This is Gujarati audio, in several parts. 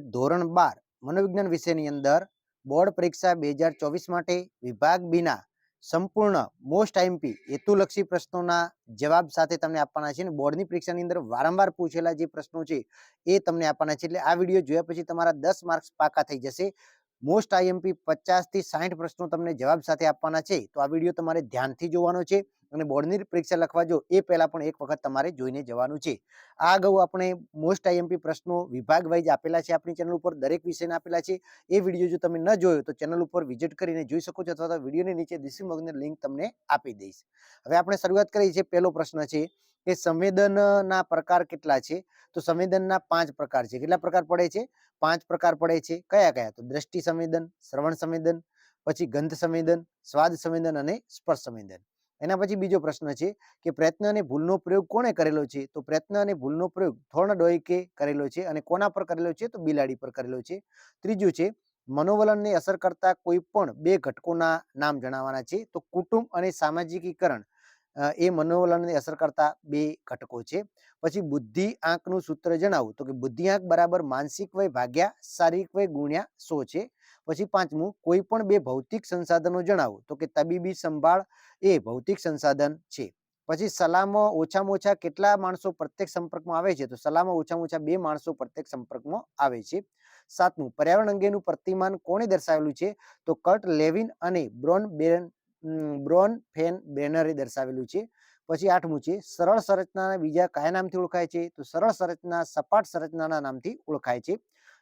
ધોરણ 12 મનોવિજ્ઞાન વિષયની અંદર બોર્ડ પરીક્ષા 2024 માટે વિભાગ બીના સંપૂર્ણ મોસ્ટ આઈએમપી હેતુલક્ષી પ્રશ્નોના જવાબ સાથે તમને આપવાના છે અને બોર્ડની પરીક્ષાની અંદર વારંવાર પૂછેલા જે પ્રશ્નો છે એ તમને આપવાના છે. એટલે આ વિડીયો જોયા પછી તમારા 10 માર્ક્સ પાકા થઈ જશે. મોસ્ટ આઈએમપી 50 થી 60 પ્રશ્નો તમને જવાબ સાથે આપવાના છે. તો આ વિડીયો તમારે ધ્યાનથી જોવાનો છે અને બોર્ડની પરીક્ષા લખવા જો એ પહેલા પણ એક વખત તમારે જોઈને જવાનું છે. આ અગાઉ આપણે મોસ્ટ આઈએમપી પ્રશ્નો વિભાગ વાઇઝ આપેલા છે આપણી ચેનલ ઉપર, દરેક વિષયના આપેલા છે. એ વિડીયો જો તમે ન જોયો તો ચેનલ ઉપર વિઝિટ કરીને જોઈ શકો છો, અથવા તો વિડીયોની નીચે ડિસ્ક્રિપ્શન બોક્સની લિંક તમને આપી દઈશ. હવે આપણે શરૂઆત કરી છે. પહેલો પ્રશ્ન છે કે સંવેદનના પ્રકાર કેટલા છે? તો સંવેદનના 5 પ્રકાર છે. કેટલા પ્રકાર પડે છે? 5 પ્રકાર પડે છે. કયા કયા? તો દ્રષ્ટિ સંવેદન, શ્રવણ સંવેદન, પછી ગંધ સંવેદન, સ્વાદ સંવેદન અને સ્પર્શ સંવેદન. એના પછી બીજો પ્રશ્ન છે કે પ્રયત્ન અને ભૂલનો પ્રયોગ કોણે કરેલો છે? તો પ્રયત્ન અને ભૂલનો પ્રયોગ થોર્નડોઇકે કરેલો છે. અને કોના પર કરેલો છે? તો બિલાડી પર કરેલો છે. ત્રીજું છે મનોવલણને અસર કરતા કોઈ પણ 2 ઘટકોના નામ જણાવવાના છે. તો કુટુંબ અને સામાજિકીકરણ એ મનોવલણને અસર કરતા 2 ઘટકો છે. પછી બુદ્ધિ આંકનું સૂત્ર જણાવો. તો કે બુદ્ધિ આંક બરાબર માનસિક વય ભાગ્યા શારીરિક વય ગુણ્યા 100 છે. પછી પાંચમું કોઈ પણ 2 ભૌતિક સંસાધનો જણાવો. તો કે તબીબી સંભાળ એ ભૌતિક સંસાધન છે. પછી સલાહમાં ઓછામાં ઓછા કેટલા માણસો પ્રત્યક્ષ સંપર્કમાં આવે છે? તો સલાહમાં ઓછામાં ઓછા 2 માણસો પ્રત્યક્ષ સંપર્કમાં આવે છે. સાતમું પર્યાવરણ અંગેનું પ્રતિમાન કોણે દર્શાવેલું છે? તો કર્ટ લેવિન અને બ્રોન ફેન બેનરે દર્શાવેલું છે. પછી આઠમું છે સરળ સંરચના બીજા કયા નામથી ઓળખાય છે? તો સરળ સંરચના સપાટ સંરચનાના નામથી ઓળખાય છે.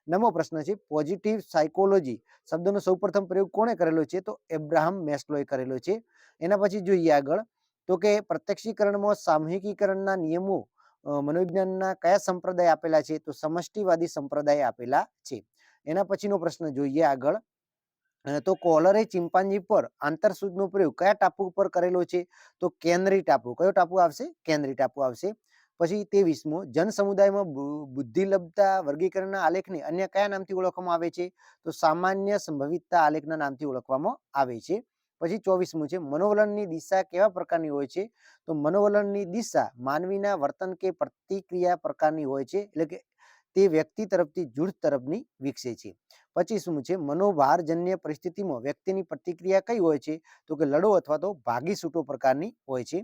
નવમો પ્રશ્ન છે પોઝિટિવ સાયકોલોજી શબ્દનો સૌપ્રથમ પ્રયોગ કોણે કરેલો છે? તો એબ્રાહમ મેસ્લોએ કરેલો છે. એના પછી જોઈએ આગળ તો કે પ્રત્યક્ષીકરણમાં સામૂહિકીકરણના નિયમો મનોવિજ્ઞાનના કયા સંપ્રદાય આપેલા છે? તો સમષ્ટિવાદી સંપ્રદાય આપેલા છે. એના પછીનો પ્રશ્ન જોઈએ આગળ તો કોલરે ચિમ્પાન્જી પર આંતરસૂઝનો પ્રયોગ કયા ટાપુ પર કરેલો છે? તો કેનરી ટાપુ. કયો ટાપુ આવશે? કેનરી ટાપુ આવશે. પછી 23મો જન સમુદાયમાં બુદ્ધિલબ્ધતા વર્ગીકરણના આલેખને અન્ય કયા નામથી ઓળખવામાં આવે છે? તો સામાન્ય સંભવિતતા આલેખના નામથી ઓળખવામાં આવે છે. પછી 24મું છે મનોવલણની દિશા કેવા પ્રકારની હોય છે? તો મનોવલણની દિશા માનવીના વર્તન કે પ્રતિક્રિયા પ્રકારની હોય છે, એટલે કે તે વ્યક્તિ તરફથી જૂથ તરફની વિકસે છે. 25મું છે મનોભારજન્ય પરિસ્થિતિમાં વ્યક્તિની પ્રતિક્રિયા કઈ હોય છે? તો કે લડો અથવા તો ભાગી છૂટો પ્રકારની હોય છે.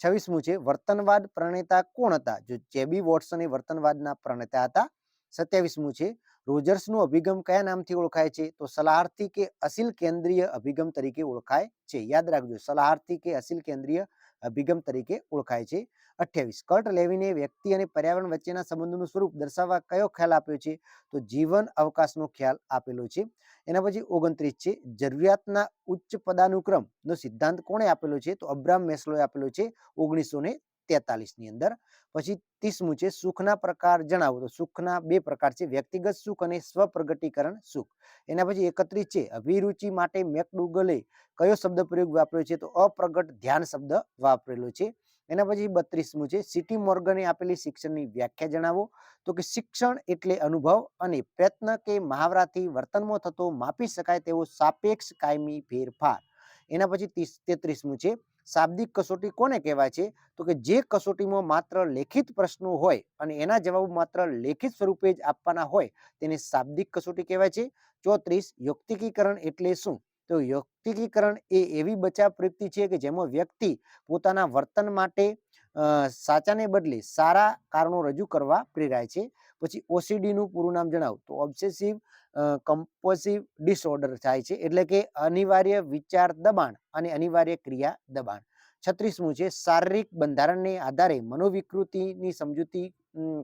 26મું છે વર્તનવાદ પ્રણેતા કોણ હતા? જો જેબી વોટસન એ વર્તનવાદના પ્રણેતા હતા. 27મું છે રોજર્સનો અભિગમ કયા નામથી ઓળખાય છે? તો સલાહાર્થી કે અસીલ કેન્દ્રીય અભિગમ તરીકે ઓળખાય છે. યાદ રાખજો, સલાહાર્થી કે અસીલ કેન્દ્રીય અભિગમ તરીકે ઓળખાય છે. 28 કર્ટ લેવિને વ્યક્તિ અને પર્યાવરણ વચ્ચેના સંબંધોનું સ્વરૂપ દર્શાવવા કયો ખ્યાલ આપ્યો છે? તો જીવન અવકાશનો ખ્યાલ આપેલો છે. એના પછી 29 છે જરૂરિયાતના ઉચ્ચ પદાનુક્રમ નો સિદ્ધાંત કોણે આપેલો છે? તો અબ્રાહમ મેસ્લોએ આપેલો છે 1943 ની અંદર. પછી 30મું છે સુખના પ્રકાર જણાવો. તો સુખના 2 પ્રકાર છે, વ્યક્તિગત સુખ અને સ્વપ્રગટીકરણ સુખ. એના પછી 31 છે અભિરુચિ માટે મેકડુગલે કયો શબ્દ પ્રયોગ વાપર્યો છે? તો અપ્રગટ ધ્યાન શબ્દ વાપરેલો છે. એના પછી 32મું છે સિટી મોર્ગને આપેલી શિક્ષણની વ્યાખ્યા જણાવો. તો કે શિક્ષણ એટલે અનુભવ અને પ્રયત્ન કે મહાવરાથી વર્તનમાં થતો માપી શકાય તેવો સાપેક્ષ કાયમી ફેરફાર. એના પછી 33મું છે શાબ્દિક કસોટી કોને કહેવાય છે? તો કે જે કસોટીમાં માત્ર લેખિત પ્રશ્નો હોય અને એના જવાબ માત્ર લેખિત સ્વરૂપે જ આપવાના હોય તેને શાબ્દિક કસોટી કહેવાય છે. 34 યૌક્તિકીકરણ એટલે શું? તો યૌક્તિકીકરણ એ એવી બચાવ પ્રવૃત્તિ છે કે જેમાં વ્યક્તિ પોતાના વર્તન માટે સાચાને બદલે સારા કારણો રજૂ કરવા પ્રેરાય છે. પછી ઓસીડી નું પૂરું નામ જણાવો. તો ઓબ્સેસિવ કમ્પલ્સિવ ડિસઓર્ડર થાય છે, એટલે કે અનિવાર્ય વિચાર દબાણ અને અનિવાર્ય ક્રિયા દબાણ. 36મું છે શારીરિક બંધારણને આધારે મનોવિકૃતિની સમજૂતી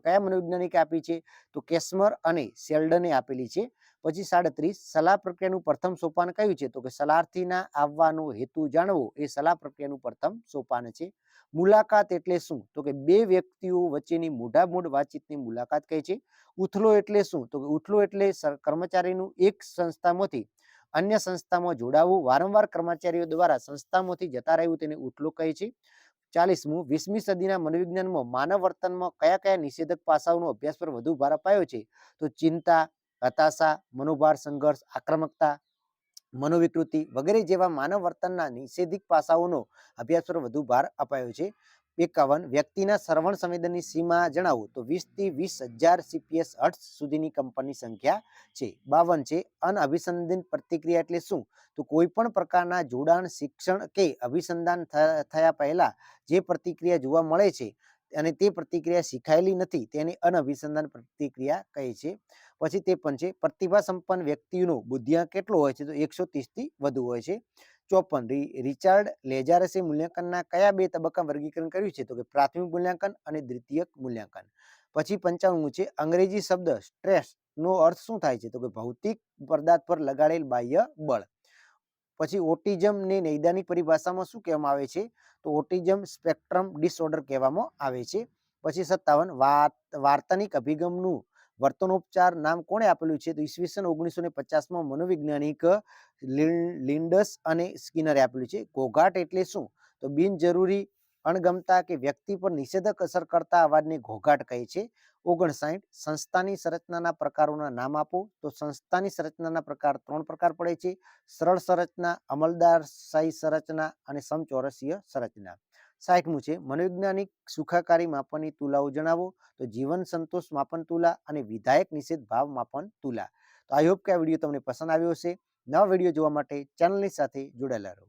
કયા મનોવૈજ્ઞાનિકે આપી છે? તો કેસ્મર અને શેલ્ડને આપેલી છે. પછી 37 સલાહ પ્રક્રિયાનું પ્રથમ સોપાન કયું છે? તો કે સલાહર્થીના આવવાનો હેતુ જાણવો એ સલાહ પ્રક્રિયાનું પ્રથમ સોપાન છે. મુલાકાત એટલે શું? તો કે 2 વ્યક્તિઓ વચ્ચેની મોઢામોઢ વાતચીતની મુલાકાત કહે છે. ઉથલો એટલે શું? તો કે ઉથલો એટલે કર્મચારીનું એક સંસ્થામાંથી અન્ય સંસ્થામાં જોડાવું, વારંવાર કર્મચારીઓ દ્વારા સંસ્થામાંથી જતા રહેવું તેને ઉથલો કહે છે. 40મું 20મી સદીના મનોવિજ્ઞાનમાં માનવ વર્તનમાં કયા કયા નિષેધક પાસાઓનો અભ્યાસ પર વધુ ભાર અપાયો છે? તો ચિંતા, હતાશા, મનોભાર સંઘર્ષ, આક્રમકતા, મનોવિકૃતિ વગેરે જેવા માનવ વર્તનના નિષેધિક પાસાઓનો અભ્યાસ પર વધુ ભાર અપાયો છે. 51 વ્યક્તિના શ્રવણ સંવેદનની સીમા જણાવો તો 20 થી 20,000 CPS હર્ટ્ઝ સુધીની કંપનની સંખ્યા છે. 52 છે અનઅભિસંધિત પ્રતિક્રિયા એટલે શું? તો કોઈ પણ પ્રકારના જોડાણ, શિક્ષણ કે અભિસંધાન થયા પહેલા જે પ્રતિક્રિયા જોવા મળે છે અને તે પ્રતિક્રિયા શીખાયેલી નથી તેને અનઅભિસંધાન પ્રતિક્રિયા કહે છે. પછી 53 છે પ્રતિભા સંપન્ન વ્યક્તિનો બુદ્ધિઆંક કેટલો હોય છે? તો 130 થી વધુ હોય છે. 54 રિચાર્ડ લેજારસે મૂલ્યાંકનના કયા બે તબક્કામાં વર્ગીકરણ કર્યું છે? તો કે પ્રાથમિક મૂલ્યાંકન અને દ્વિતીયક મૂલ્યાંકન. પછી 55 છે અંગ્રેજી શબ્દ સ્ટ્રેસ નો અર્થ શું થાય છે? તો કે ભૌતિક પદાર્થ પર લગાડેલ બાહ્ય બળ. પછી ઓટિઝમ ને નૈદાનિક પરિભાષામાં શું કહેવામાં આવે છે? તો ઓટિઝમ સ્પેક્ટ્રમ ડિસઓર્ડર કહેવામાં આવે છે. પછી 57 વાર્તાનિક અભિગમનું વર્તનોપચાર નામ કોણે આપેલું છે? તો ઈસવીસન 1950માં મનોવૈજ્ઞાનિક લિન્ડસ અને સ્કિનરે આપેલું છે. ઘોઘાટ એટલે શું? તો બિનજરૂરી, અણગમતા કે વ્યક્તિ પર નિષેધક અસર કરતા અવાજને ઘોઘાટ કહે છે. 59 સંસ્થાની સંરચનાના પ્રકારોના નામ આપો. તો સંસ્થાની સંરચનાના પ્રકાર 3 પ્રકાર પડે છે: સરળ સંરચના, અમલદારશાહી સંરચના અને સમચોરસીય સંરચના. 60મું છે મનોવૈજ્ઞાનિક સુખાકારી માપનની તુલાઓ જણાવો. તો જીવન સંતોષ માપન તુલા અને વિધાયક નિષેધ ભાવ માપન તુલા. તો આઈ હોપ કે આ વિડીયો તમને પસંદ આવ્યો હશે. નવા વિડીયો જોવા માટે ચેનલની સાથે જોડાયેલા રહો.